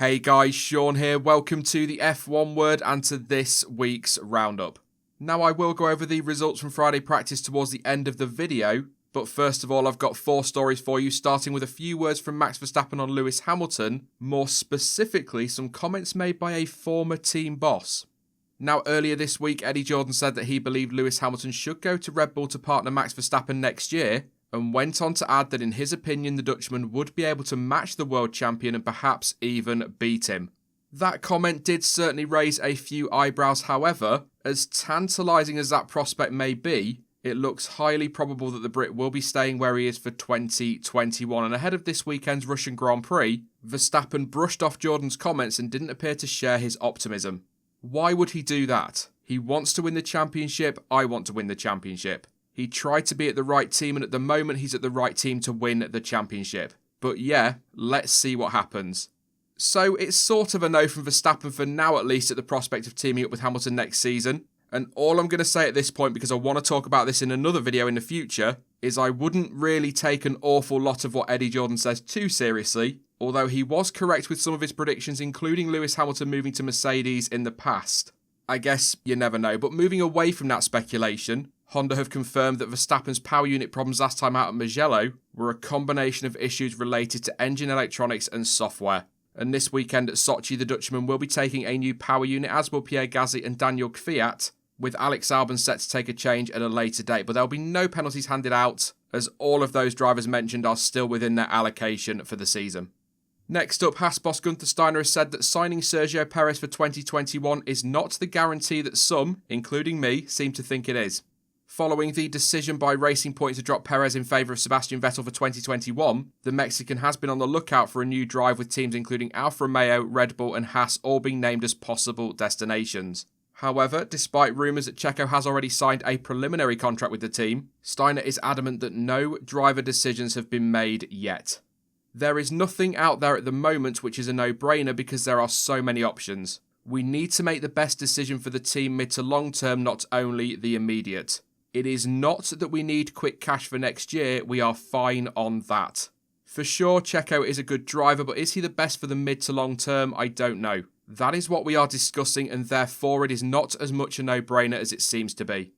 Hey guys, Sean here. Welcome to the F1 Word and to this week's roundup. Now I will go over the results from Friday practice towards the end of the video, but first of all I've got 4 stories for you, starting with a few words from Max Verstappen on Lewis Hamilton, more specifically some comments made by a former team boss. Now earlier this week Eddie Jordan said that he believed Lewis Hamilton should go to Red Bull to partner Max Verstappen next year, and went on to add that in his opinion the Dutchman would be able to match the world champion and perhaps even beat him. That comment did certainly raise a few eyebrows, however, as tantalising as that prospect may be, it looks highly probable that the Brit will be staying where he is for 2021, and ahead of this weekend's Russian Grand Prix, Verstappen brushed off Jordan's comments and didn't appear to share his optimism. Why would he do that? He wants to win the championship, I want to win the championship. He tried to be at the right team, and at the moment he's at the right team to win the championship. But yeah, let's see what happens. So it's sort of a no from Verstappen for now, at least, at the prospect of teaming up with Hamilton next season. And all I'm going to say at this point, because I want to talk about this in another video in the future, is I wouldn't really take an awful lot of what Eddie Jordan says too seriously, although he was correct with some of his predictions, including Lewis Hamilton moving to Mercedes in the past. I guess you never know, but moving away from that speculation, Honda have confirmed that Verstappen's power unit problems last time out at Mugello were a combination of issues related to engine electronics and software. And this weekend at Sochi, the Dutchman will be taking a new power unit, as will Pierre Gasly and Daniel Kvyat, with Alex Albon set to take a change at a later date. But there'll be no penalties handed out, as all of those drivers mentioned are still within their allocation for the season. Next up, Haas boss Guenther Steiner has said that signing Sergio Perez for 2021 is not the guarantee that some, including me, seem to think it is. Following the decision by Racing Point to drop Perez in favour of Sebastian Vettel for 2021, the Mexican has been on the lookout for a new drive, with teams including Alfa Romeo, Red Bull and Haas all being named as possible destinations. However, despite rumours that Checo has already signed a preliminary contract with the team, Steiner is adamant that no driver decisions have been made yet. There is nothing out there at the moment which is a no-brainer because there are so many options. We need to make the best decision for the team mid to long term, not only the immediate. It is not that we need quick cash for next year, we are fine on that. For sure, Checo is a good driver, but is he the best for the mid to long term? I don't know. That is what we are discussing, and therefore it is not as much a no-brainer as it seems to be.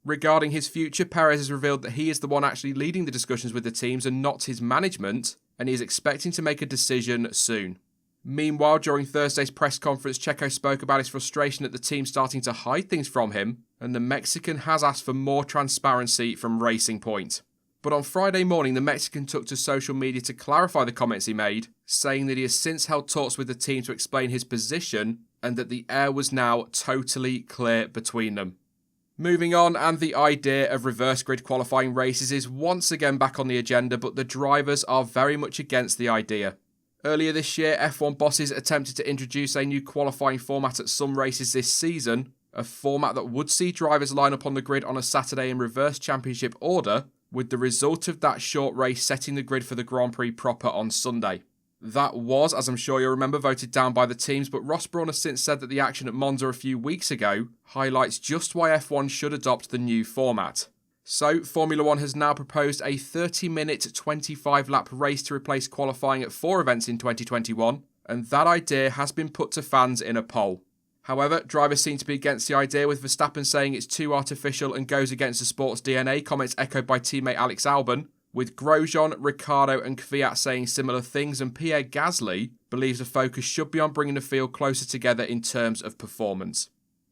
Regarding his future, Perez has revealed that he is the one actually leading the discussions with the teams and not his management, and he is expecting to make a decision soon. Meanwhile, during Thursday's press conference, Checo spoke about his frustration at the team starting to hide things from him, and the Mexican has asked for more transparency from Racing Point. But on Friday morning, the Mexican took to social media to clarify the comments he made, saying that he has since held talks with the team to explain his position, and that the air was now totally clear between them. Moving on, and the idea of reverse grid qualifying races is once again back on the agenda, but the drivers are very much against the idea. Earlier this year, F1 bosses attempted to introduce a new qualifying format at some races this season, a format that would see drivers line up on the grid on a Saturday in reverse championship order, with the result of that short race setting the grid for the Grand Prix proper on Sunday. That was, as I'm sure you'll remember, voted down by the teams, but Ross Brawn has since said that the action at Monza a few weeks ago highlights just why F1 should adopt the new format. So, Formula 1 has now proposed a 30-minute 25-lap race to replace qualifying at 4 events in 2021, and that idea has been put to fans in a poll. However, drivers seem to be against the idea, with Verstappen saying it's too artificial and goes against the sport's DNA, comments echoed by teammate Alex Albon, with Grosjean, Ricciardo and Kvyat saying similar things, and Pierre Gasly believes the focus should be on bringing the field closer together in terms of performance.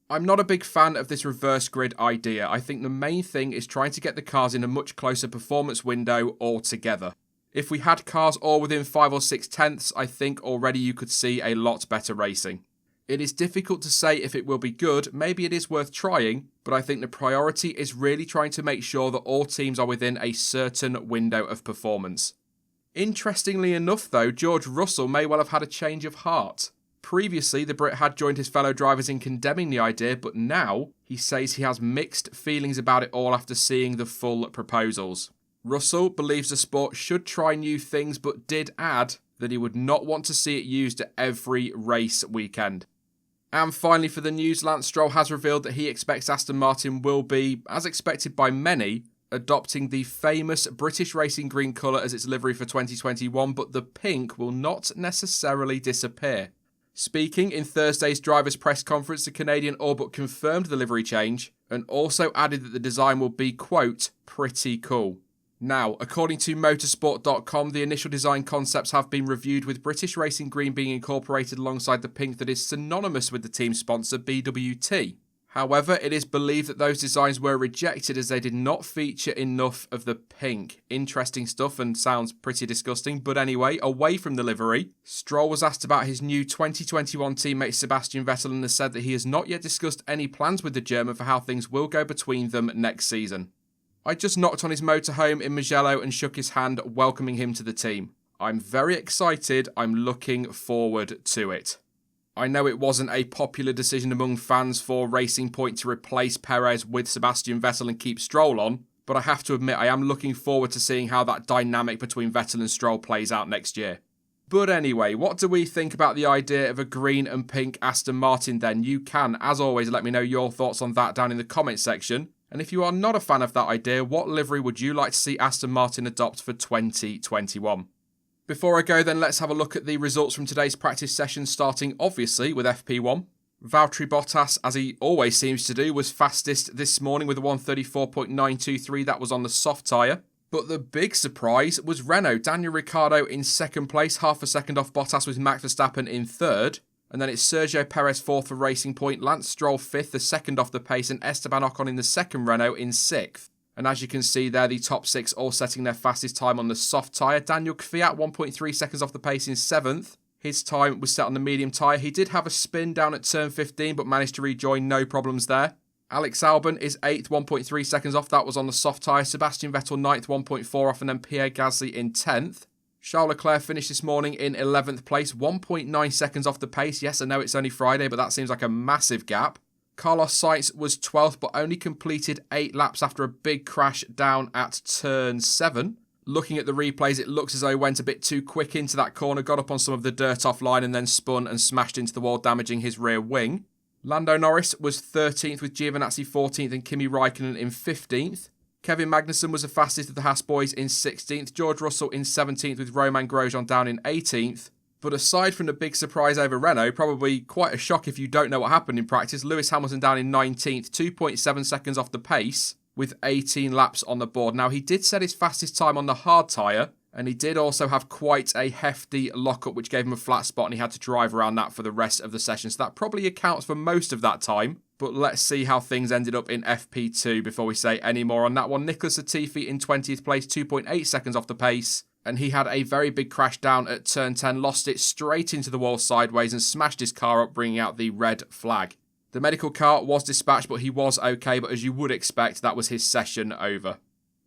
I'm not a big fan of this reverse grid idea. I think the main thing is trying to get the cars in a much closer performance window altogether. If we had cars all within 5 or 6 tenths, I think already you could see a lot better racing. It is difficult to say if it will be good, maybe it is worth trying, but I think the priority is really trying to make sure that all teams are within a certain window of performance. Interestingly enough though, George Russell may well have had a change of heart. Previously, the Brit had joined his fellow drivers in condemning the idea, but now he says he has mixed feelings about it all after seeing the full proposals. Russell believes the sport should try new things, but did add that he would not want to see it used at every race weekend. And finally for the news, Lance Stroll has revealed that he expects Aston Martin will be, as expected by many, adopting the famous British racing green colour as its livery for 2021, but the pink will not necessarily disappear. Speaking in Thursday's drivers' press conference, the Canadian all but confirmed the livery change and also added that the design will be, quote, pretty cool. Now, according to motorsport.com, the initial design concepts have been reviewed with British racing green being incorporated alongside the pink that is synonymous with the team sponsor BWT. However, it is believed that those designs were rejected as they did not feature enough of the pink. Interesting stuff and sounds pretty disgusting, but anyway, away from the livery, Stroll was asked about his new 2021 teammate Sebastian Vettel and has said that he has not yet discussed any plans with the German for how things will go between them next season. I just knocked on his motorhome in Mugello and shook his hand, welcoming him to the team. I'm very excited, I'm looking forward to it. I know it wasn't a popular decision among fans for Racing Point to replace Perez with Sebastian Vettel and keep Stroll on, but I have to admit I am looking forward to seeing how that dynamic between Vettel and Stroll plays out next year. But anyway, what do we think about the idea of a green and pink Aston Martin then? You can, as always, let me know your thoughts on that down in the comments section. And if you are not a fan of that idea, what livery would you like to see Aston Martin adopt for 2021? Before I go then, let's have a look at the results from today's practice session, starting obviously with FP1. Valtteri Bottas, as he always seems to do, was fastest this morning with a 1:34.923. That was on the soft tyre. But the big surprise was Renault. Daniel Ricciardo in second place, half a second off Bottas, with Max Verstappen in third. And then it's Sergio Perez fourth for Racing Point, Lance Stroll fifth, the second off the pace, and Esteban Ocon in the second Renault in sixth. And as you can see there, the top six all setting their fastest time on the soft tyre. Daniel Kvyat, 1.3 seconds off the pace in seventh. His time was set on the medium tyre. He did have a spin down at turn 15, but managed to rejoin, no problems there. Alex Albon is 8th, 1.3 seconds off. That was on the soft tyre. Sebastian Vettel 9th, 1.4 off, and then Pierre Gasly in 10th. Charles Leclerc finished this morning in 11th place, 1.9 seconds off the pace. Yes, I know it's only Friday, but that seems like a massive gap. Carlos Sainz was 12th, but only completed 8 laps after a big crash down at turn 7. Looking at the replays, it looks as though he went a bit too quick into that corner, got up on some of the dirt offline and then spun and smashed into the wall, damaging his rear wing. Lando Norris was 13th with Giovinazzi 14th and Kimi Raikkonen in 15th. Kevin Magnussen was the fastest of the Haas boys in 16th. George Russell in 17th with Romain Grosjean down in 18th. But aside from the big surprise over Renault, probably quite a shock if you don't know what happened in practice, Lewis Hamilton down in 19th, 2.7 seconds off the pace with 18 laps on the board. Now, he did set his fastest time on the hard tyre, and he did also have quite a hefty lockup, which gave him a flat spot, and he had to drive around that for the rest of the session. So that probably accounts for most of that time. But let's see how things ended up in FP2 before we say any more on that one. Nicholas Latifi in 20th place, 2.8 seconds off the pace. And he had a very big crash down at turn 10, lost it straight into the wall sideways and smashed his car up, bringing out the red flag. The medical car was dispatched, but he was okay, but as you would expect, that was his session over.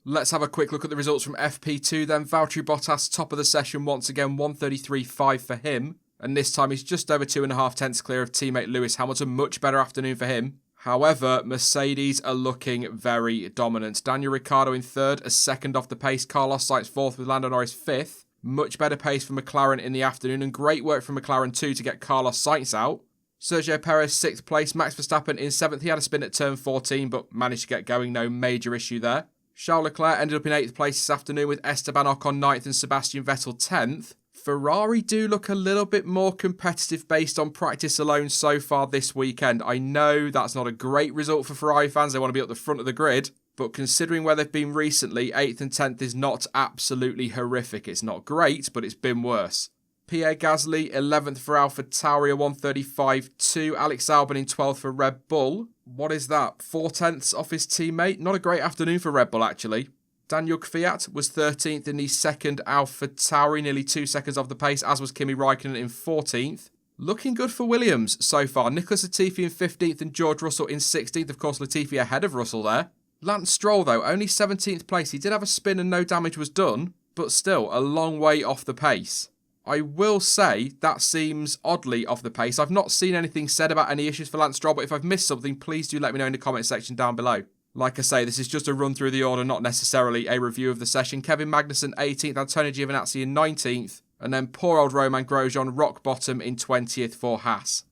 Let's have a quick look at the results from FP2 then. Valtteri Bottas, top of the session once again, 1:33.5 for him. And this time he's just over 2.5 tenths clear of teammate Lewis Hamilton. Much better afternoon for him. However, Mercedes are looking very dominant. Daniel Ricciardo in third, a second off the pace. Carlos Sainz fourth with Lando Norris fifth. Much better pace for McLaren in the afternoon, and great work from McLaren too to get Carlos Sainz out. Sergio Perez sixth place. Max Verstappen in seventh. He had a spin at turn 14, but managed to get going. No major issue there. Charles Leclerc ended up in 8th place this afternoon with Esteban Ocon 9th and Sebastian Vettel 10th. Ferrari do look a little bit more competitive based on practice alone so far this weekend. I know that's not a great result for Ferrari fans. They want to be at the front of the grid. But considering where they've been recently, 8th and 10th is not absolutely horrific. It's not great, but it's been worse. Pierre Gasly, 11th for AlphaTauri, 1:35.2. Alex Albon in 12th for Red Bull. What is that? 4 tenths off his teammate? Not a great afternoon for Red Bull, actually. Daniel Kvyat was 13th in the second AlphaTauri, nearly 2 seconds off the pace, as was Kimi Raikkonen in 14th. Looking good for Williams so far. Nicholas Latifi in 15th and George Russell in 16th. Of course, Latifi ahead of Russell there. Lance Stroll, though, only 17th place. He did have a spin and no damage was done, but still a long way off the pace. I will say that seems oddly off the pace. I've not seen anything said about any issues for Lance Stroll, but if I've missed something, please do let me know in the comment section down below. Like I say, this is just a run through the order, not necessarily a review of the session. Kevin Magnussen 18th, Antonio Giovinazzi in 19th, and then poor old Romain Grosjean rock bottom in 20th for Haas.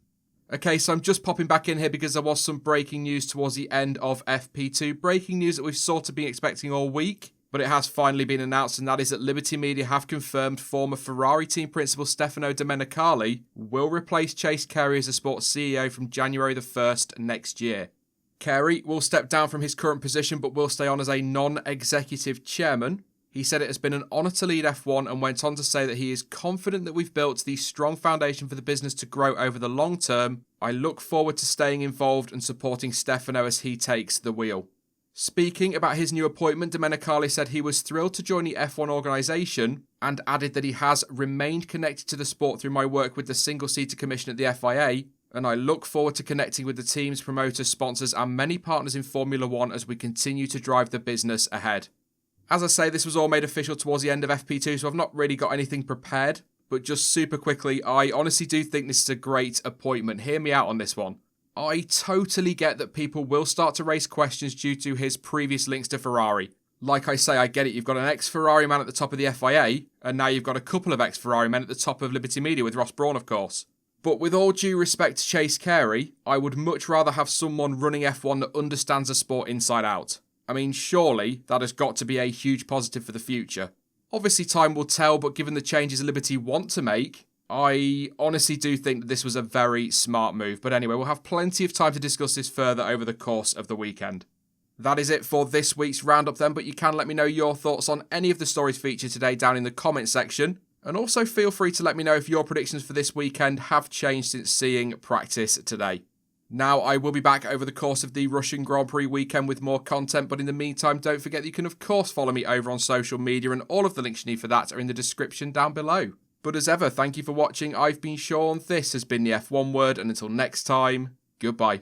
Okay, so I'm just popping back in here because there was some breaking news towards the end of FP2. Breaking news that we've sort of been expecting all week, but it has finally been announced, and that is that Liberty Media have confirmed former Ferrari team principal Stefano Domenicali will replace Chase Carey as the sports CEO from January the 1st next year. Carey will step down from his current position but will stay on as a non-executive chairman. He said it has been an honour to lead F1 and went on to say that he is confident that we've built the strong foundation for the business to grow over the long term. I look forward to staying involved and supporting Stefano as he takes the wheel. Speaking about his new appointment, Domenicali said he was thrilled to join the F1 organisation and added that he has remained connected to the sport through my work with the single-seater commission at the FIA, and I look forward to connecting with the teams, promoters, sponsors and many partners in Formula 1 as we continue to drive the business ahead. As I say, this was all made official towards the end of FP2, so I've not really got anything prepared, but just super quickly, I honestly do think this is a great appointment. Hear me out on this one. I totally get that people will start to raise questions due to his previous links to Ferrari. Like I say, I get it. You've got an ex-Ferrari man at the top of the FIA, and now you've got a couple of ex-Ferrari men at the top of Liberty Media with Ross Brawn, of course. But with all due respect to Chase Carey, I would much rather have someone running F1 that understands the sport inside out. I mean, surely that has got to be a huge positive for the future. Obviously, time will tell, but given the changes Liberty want to make, I honestly do think that this was a very smart move. But anyway, we'll have plenty of time to discuss this further over the course of the weekend. That is it for this week's roundup then, but you can let me know your thoughts on any of the stories featured today down in the comment section. And also feel free to let me know if your predictions for this weekend have changed since seeing practice today. Now, I will be back over the course of the Russian Grand Prix weekend with more content, but in the meantime, don't forget that you can of course follow me over on social media, and all of the links you need for that are in the description down below. But as ever, thank you for watching. I've been Sean, this has been the F1 Word, and until next time, goodbye.